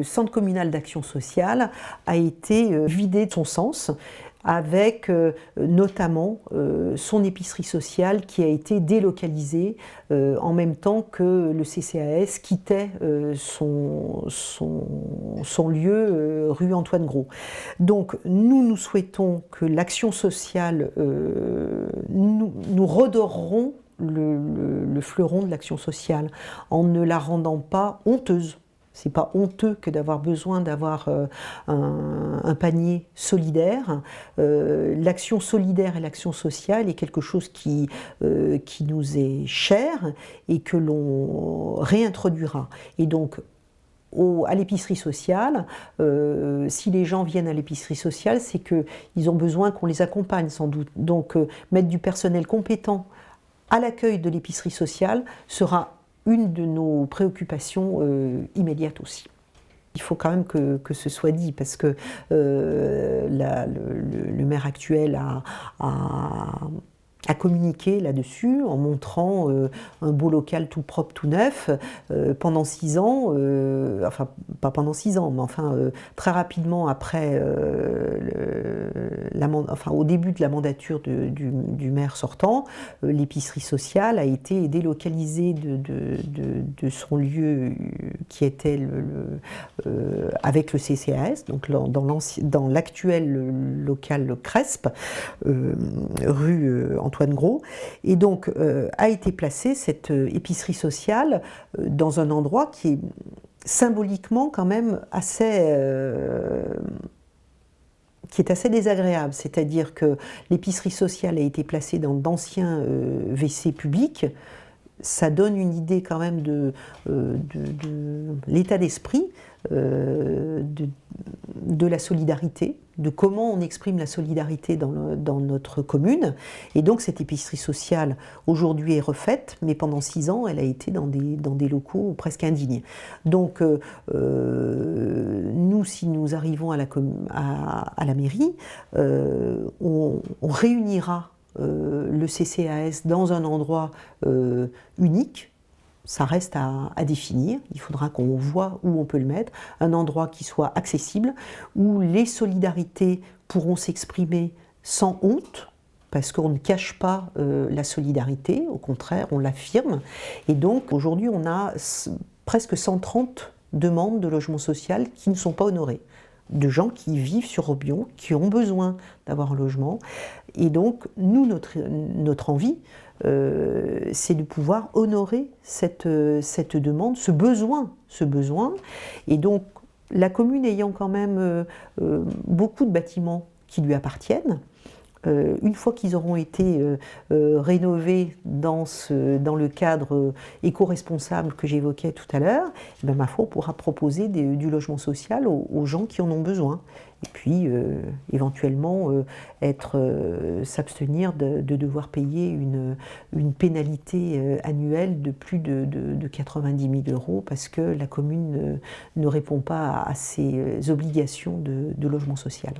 le centre communal d'action sociale a été vidé de son sens, avec notamment son épicerie sociale qui a été délocalisée en même temps que le CCAS quittait son lieu rue Antoine Gros. Donc nous souhaitons que l'action sociale, nous redorerons le fleuron de l'action sociale en ne la rendant pas honteuse. C'est pas honteux que d'avoir besoin d'avoir un panier solidaire. L'action solidaire et l'action sociale est quelque chose qui nous est cher et que l'on réintroduira. Et donc, à l'épicerie sociale, si les gens viennent à l'épicerie sociale, c'est qu'ils ont besoin qu'on les accompagne sans doute. Donc, mettre du personnel compétent à l'accueil de l'épicerie sociale sera une de nos préoccupations immédiates aussi. Il faut quand même que ce soit dit, parce que le maire actuel a communiqué là-dessus en montrant un beau local tout propre, tout neuf, pendant 6 ans, enfin pas pendant 6 ans, mais enfin très rapidement après, au début de la mandature du maire sortant, l'épicerie sociale a été délocalisée de son lieu qui était avec le CCAS, donc dans l'actuel local Crespe, rue Antoine Gros, et donc a été placée cette épicerie sociale dans un endroit qui est symboliquement quand même assez désagréable, c'est-à-dire que l'épicerie sociale a été placée dans d'anciens WC publics. Ça donne une idée quand même de l'état d'esprit, de la solidarité, de comment on exprime la solidarité dans notre commune. Et donc cette épicerie sociale aujourd'hui est refaite, mais pendant 6 ans elle a été dans des locaux presque indignes. Donc nous, si nous arrivons à la mairie, on réunira le CCAS dans un endroit unique. Ça reste à définir, il faudra qu'on voit où on peut le mettre, un endroit qui soit accessible, où les solidarités pourront s'exprimer sans honte, parce qu'on ne cache pas la solidarité, au contraire, on l'affirme. Et donc aujourd'hui, on a presque 130 demandes de logement social qui ne sont pas honorées, de gens qui vivent sur Robion, qui ont besoin d'avoir un logement. Et donc, nous, notre envie, c'est de pouvoir honorer cette demande, ce besoin. Et donc, la commune ayant quand même beaucoup de bâtiments qui lui appartiennent, une fois qu'ils auront été rénovés dans le cadre éco-responsable que j'évoquais tout à l'heure, ma foi, on pourra proposer du logement social aux gens qui en ont besoin. Et puis, éventuellement, s'abstenir de devoir payer une pénalité annuelle de plus de 90 000 € parce que la commune ne répond pas à ses obligations de logement social.